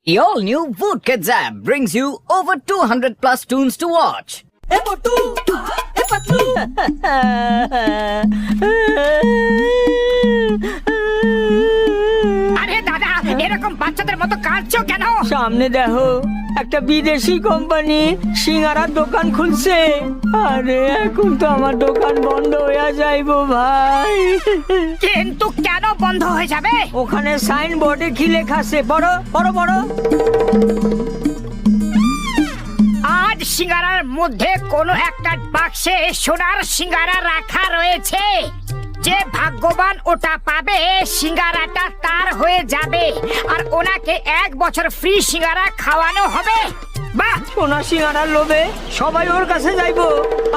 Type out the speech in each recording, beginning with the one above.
The all-new Woodkids app brings you over 200 plus tunes to watch. আরে দাদা, এরকম বাচ্চাদের মতো কাঁদছো কেন? সামনে দেখো একটা বিদেশি কোম্পানি সিঙ্গারার দোকান খুলছে। আরে এখন তো আমার দোকান বন্ধ হয়ে যাইবো ভাই। কিন্তু কেন বন্ধ হয়ে যাবে? ওখানে সাইন বোর্ডে কি লেখা আছে? বড় বড় বড় আজ সিঙ্গারার মধ্যে কোনো একটা বাক্সে সোনার সিঙ্গারা রাখা রয়েছে। যে ভাগ্যবান ওটা পাবে সিঙ্গারাটা তার হয়ে যাবে, আর ওনাকে 1 বছর ফ্রি সিঙ্গারা খাওয়ানো হবে। বাহ! সোনা সিঙ্গারার লোভে সবাই ওর কাছে যাইবো,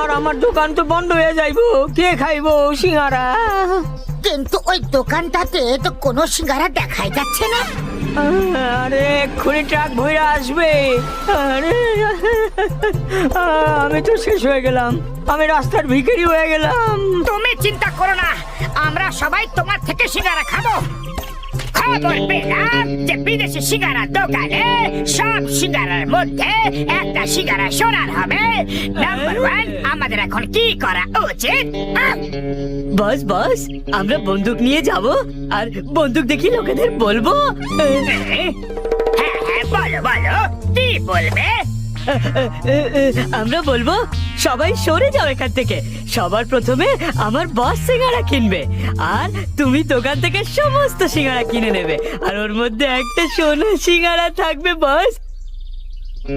আর আমার দোকান তো বন্ধ হয়ে যাইবো। কে খাইবো সিঙ্গারা? কিন্তু ওই দোকানটাতে তো কোনো সিঙ্গারা দেখাই যাচ্ছে না। আরে এক্ষুনি ট্রাক ভইরা আসবে। আরে আমি তো শেষ হয়ে গেলাম, আমি রাস্তার ভিখারি হয়ে গেলাম। তুমি চিন্তা করো না, আমরা সবাই তোমার থেকে সিঙ্গারা খাবো। খবর পেলাম যে বিদেশি সিঙ্গারার দোকানে সব সিঙ্গারার মধ্যে একটা সিঙ্গারা সোনার হবে। নাম্বার 1, আমাদের এখন কি করা উচিত? বস বস, আমরা বন্দুক নিয়ে যাব আর বন্দুক দেখি লোকেদের বলবো। হ্যাঁ হ্যাঁ, বলো বলো, কি বলবে? আমরা বলবো সবাই সরে যাও এখান থেকে। সবার প্রথমে আমার বস সিঙ্গারা কিনবে, আর তুমি দোকান থেকে সমস্ত সিঙ্গারা কিনে নেবে, আর ওর মধ্যে একটা সোনা সিঙ্গারা থাকবে বস।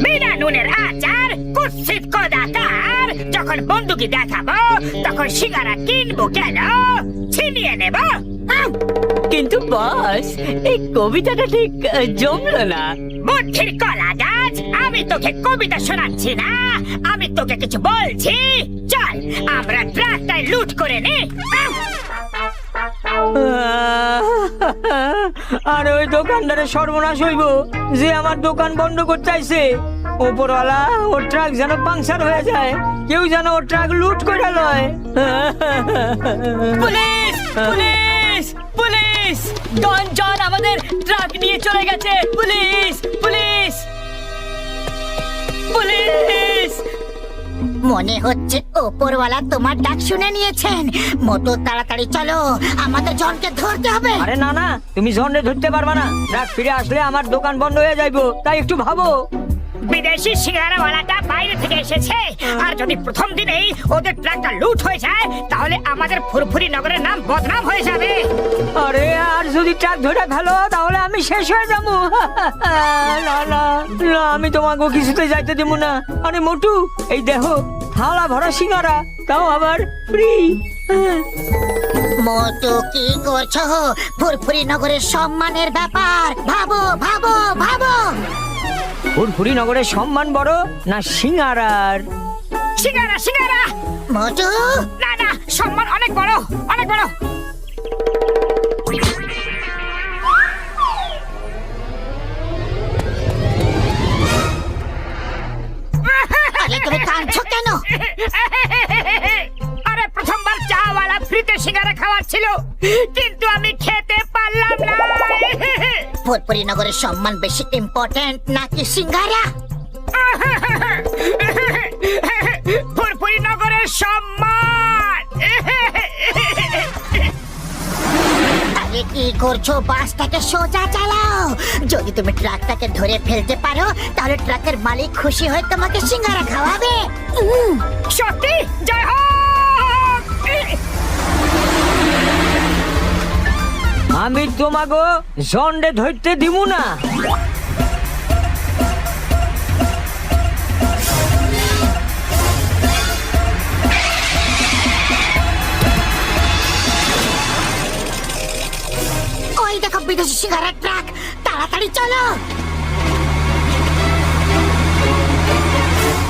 বিনা নুনের আচার, কুৎসিত কদাকার। যখন বন্দুকি দেখাবো তখন সিঙ্গারা কিনবো কেন? ছিনিয়ে নেব। কিন্তু বস, এই কবিতাটা ঠিক জমলো না। বুদ্ধির কলা গাছ, আমি তোকে কবিতা শোনাচ্ছি না, আমি তোকে কিছু বলছি। চল আমরা ট্রাকটায় লুট করে নি। আর ওই দোকানদারের সর্বনাশ হইব যে আমার দোকান বন্ধ করতে চাইছে। ওপরওয়ালা ওর ট্রাক যেন পাংচার হয়ে যায়, কেউ যেন ওর ট্রাক লুট করে লয়। Police police police! Don John আমাদের ট্রাক নিয়ে চলে গেছে। Police police police! মনে হচ্ছে ওপরওয়ালা তোমার ডাক শুনে নিয়েছেন। মোটো তাড়াতাড়ি চলো, আমাদের জনকে ধরতে হবে। আরে না না, তুমি জন্ডে ধরতে পারবা না। ট্রাক ফিরে আসলে আমার দোকান বন্ধ হয়ে যাইবো, তাই একটু ভাবো। বিদেশি সিঙ্গারাওয়ালাটা বাইরে থেকে এসেছে, আর যদি প্রথম দিনেই ওদের ট্রাকটা লুট হয়ে যায় তাহলে আমাদের ফুরফুরি নগরের নাম বদনাম হয়ে যাবে। আরে আর যদি ট্রাক ধরে ফেলো তাহলে আমি শেষ হয়ে যাবো। না না না, আমি তোমাকে কিছুতে যাইতে দেব না। আরে মোটু, এই দেখো থালা ভরা সিঙ্গারা, তাও আবার ফ্রি। মোটু, কি করছো? ফুরফুরি নগরের সম্মানের ব্যাপার, ভাবো ভাবো ভাবো। ফুরফুরি নগরের সম্মান বড় না সিঙ্গারার? সিঙ্গারা সিঙ্গারা। মোটু, না না, সম্মান অনেক বড়, অনেক বড়। আরে তুমি কাঁদছো কেন? আরে প্রথমবার চাওয়ালা ফ্রিতে সিঙ্গারা খাওয়াচ্ছিল, কিন্তু আমি খেতে পারলাম না। ফুরফুরি নগরের সম্মান বেশি ইম্পর্টেন্ট নাকি সিঙ্গারা? ফুরফুরি নগরের সম্মান। আরে কি করছো? বাসটাকে সোজা চালাও। যদি তুমি ট্রাকটাকে ধরে ফেলতে পারো তাহলে ট্রাকের মালিক খুশি হয়ে তোমাকে সিঙ্গারা খাওয়াবে। সত্যি? জয় হোক! আমি তোমাকে জন্ডে ধরতে দিব না। ওই দেখো বিদেশি সিঙ্গারার ট্রাক, তাড়াতাড়ি চলো।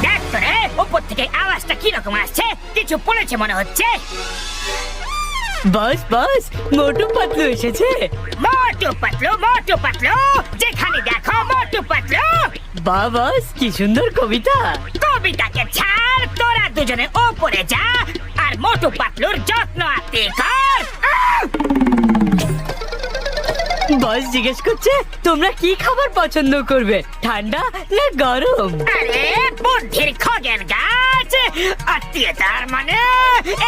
দেখ তো রে, উপর থেকে আওয়াজটা কিরকম আসছে, কিছু পড়েছে মনে হচ্ছে। বস বস, মোটু পাতলু এসেছে। মোটু পাতলু, মোটু পাতলু, যেখানে দেখো মোটু পাতলু। বা বস, কি সুন্দর কবিতা। কবিতাকে ছাড়, তোরা দুজনে ওপরে যা আর মোটু পাতলুর যত্ন আত্মি কর। বস জিজ্ঞেস করছে তোমরা কি খাবার পছন্দ করবে, ঠান্ডা না গরম? আরে বুদ্ধির খগেন গাছ, আত্মীয়তার মানে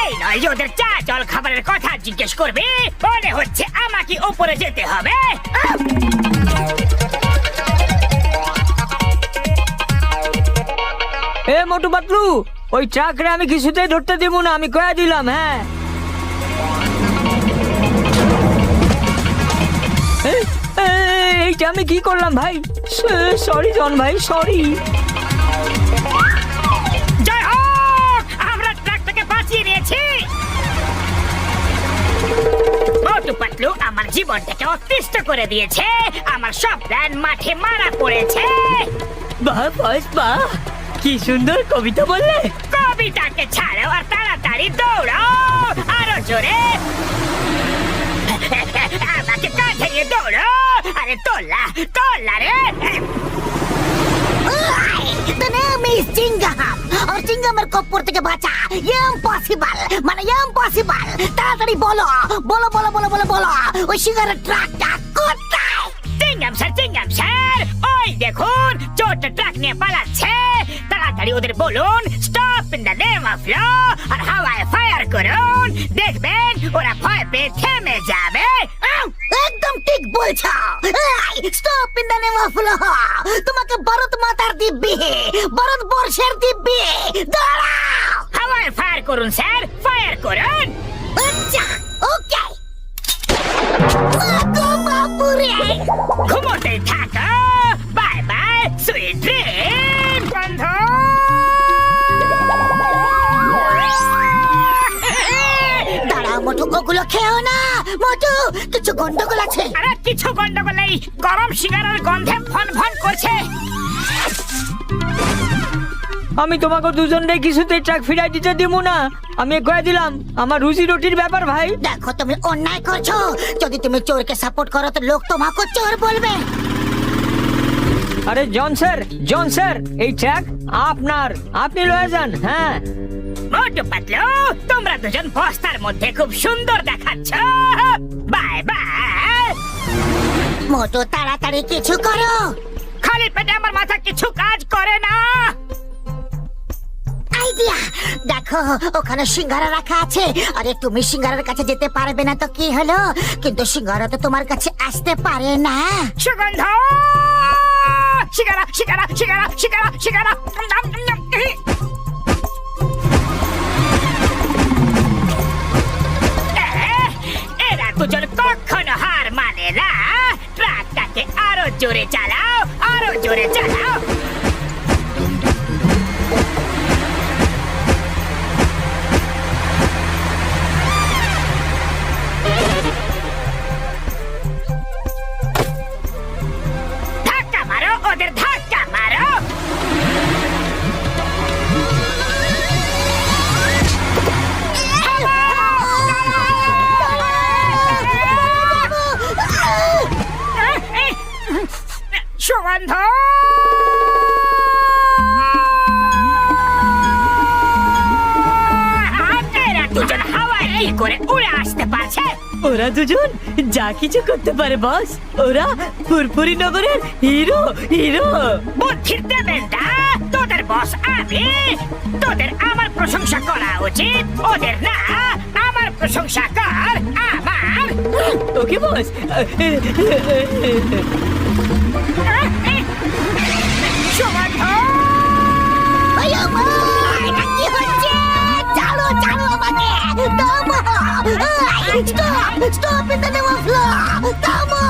এই নয় যে ওদের চা জল খাবারের কথা জিজ্ঞেস করবে। মনে হচ্ছে আমাকে উপরে যেতে হবে। এ মোটু পাতলু, ওই ট্রাকরে আমি কিছুতেই ধরতে দিব না, আমি কয়া দিলাম। হ্যাঁ এইটা আমি কি করলাম ভাই? সরি জন ভাই, সরি। জয় হোক, আমরা ট্রাকটাকে বাঁচিয়ে নিয়েছি। মোটু পাতলু আমার জীবনটাকে অতিষ্ঠ করে দিয়েছে, আমার সব প্ল্যান মাঠে মারা পড়েছে। বাহ বস বাহ, কি সুন্দর কবিতা বললে। কবিতাকে ছাড়ো আর তাড়াতাড়ি দৌড়াও, আরো জোরে। আমাকে কাঁধে নিয়ে দৌড়ো। আরে তোলা তোলা রে। The name is Chingam और চিঙ্গামের কপ্পর থেকে বাঁচা ইম্পসিবল, মানে ইম্পসিবল। তাড়াতাড়ি বলো বলো বলো বলো বলো বলো, ওই সিগারেট ট্রাকটা কোথায়? চিঙ্গাম স্যার, ওই দেখুন চোরটা ট্রাক নিয়ে পালাচ্ছে। তাড়াতাড়ি ওদের বলুন stop in the name of law আর হাওয়ায় ফায়ার করুন, দেখবেন ওরা ভয় পেয়ে থেমে যাবে। একদম ঠিক বলছো। Stop in the name of law, তোমাকে ভারত মাতার দিব্যি, ভারতবর্ষের দিব্যি, দাঁড়াও। হাওয়ায় ফায়ার করুন স্যার, ফায়ার করুন। আচ্ছা ওকে। মাগো বাপুরে, ঘুমোতে থাকো, বাই বাই সুইট ড্রিম বন্ধু। দাঁড়াও মোটু, ওগুলো খেও না মোটু, কিছু গন্ডগোল আছে। আরে কিছু গন্ডগোল নেই, গরম সিগারের গন্ধে ফন ফন করছে। আমি তোমাকে দুজনকে কিছুতেই ট্রাক ফিরাই দিতে দিব না, আমি কয়ে দিলাম। আমার রুজি রুটির ব্যাপার ভাই। দেখো তুমি অন্যায় করছো, যদি তুমি চোরকে সাপোর্ট করো তো লোক তোমাকে চোর বলবে। আরে জন স্যার, এই ট্রাক আপনার, আপনি লয়ে যান। হ্যাঁ মোটু পাতলু, তোমরা দুজন বস্তার মধ্যে খুব সুন্দর দেখাচ্ছ। Bye bye. মোটু তাড়াতাড়ি কিছু করো। খালি পেটে আমার মাথা কিছু কাজ করে না। আইডিয়া, দেখো ওখানে সিঙ্গারা রাখা আছে। আরে তুমি সিঙ্গারার কাছে যেতে পারবে না তো কি হলো, কিন্তু সিঙ্গারা তো তোমার কাছে আসতে পারে না। সুগন্ধ, সিগারা সিগারা সিগারা সিগারা সিগারা। এরা দুজন কখনো হার মানে না। ট্রাকটাকে আরো জোরে চালাও, আরো জোরে চালাও। ধাক্কা মারো, ওদের ধাক্কা মারো। সুগন্ধ, এরা দুজন হাওয়ায় কি করে উড়ে আসতে পারছে? ওরা দুজন যা কিছু করতে পারে বস, ওরা ফুরফুরি নগরের হিরো। বুদ্ধির দেবেনটা, তোদের বস আমি। তোদের আমার প্রশংসা করা উচিত, ওদের না। আমার প্রশংসা কর আমার। ওকে বস। সুগন্ধ, আয়ো মা, এটা কি হচ্ছে? চালো চালো আমাকে, থামো। Stop stop in the name of law, থামো।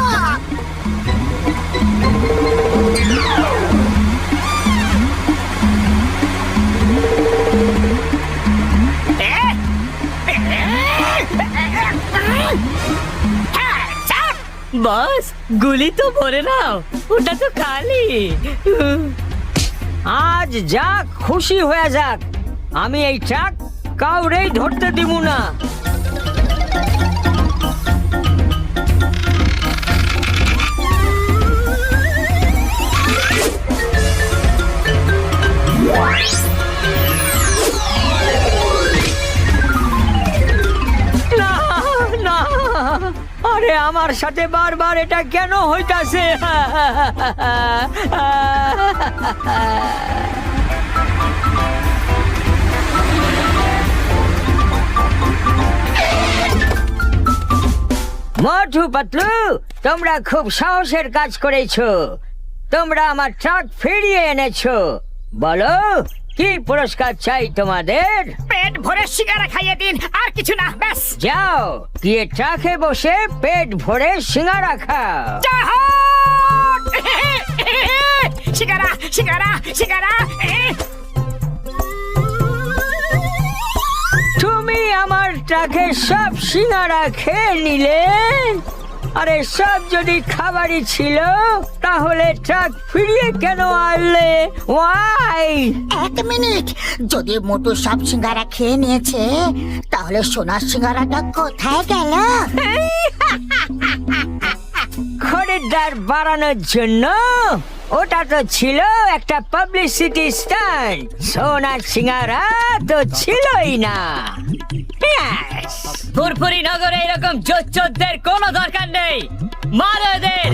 বস গুলি তো ভরে নাও, ওটা তো খালি। আজ যাক খুশি হয়ে যাক, আমি এই ট্রাক কাউরেই ধরতে দিব না। না না, আরে আমার সাথে বারবার এটা কেন হইতাছে? মোটু পাতলু, তোমরা খুব সাহসের কাজ করেছো। তোমরা আমার ট্রাক ফিরিয়ে এনেছো। বলো, কি পুরস্কার চাই তোমাদের? পেট ভরে সিঙ্গারা খাইয়ে দিন, আর কিছু না, ব্যাস। যাও, গিয়ে ট্রাকে বসে পেট ভরে সিঙ্গারা খাও। জাহাজ! সিঙ্গারা সিঙ্গারা সিঙ্গারা! তুমি আমার ট্রাকে সব সিঙ্গারা খেয়ে নিলে। আরে সব যদি খাবারই ছিল, তাহলে ট্রাক ফিরিয়ে কেন আনলে? ওয়াই? এক মিনিট, যদি মোটু সব সিঙ্গারা খেয়ে নিয়েছে, তাহলে সোনার সিঙ্গারাটা কোথায় গেল? খরিদ্দার বাড়ানোর জন্য। ওটা তো ছিল একটা পাবলিসিটি স্টান্ট। সোনার সিঙ্গারা তো ছিলই না। ফুরফুরি নগরে এরকম জোচ্চোরদের কোনো দরকার নেই। মারো এদের!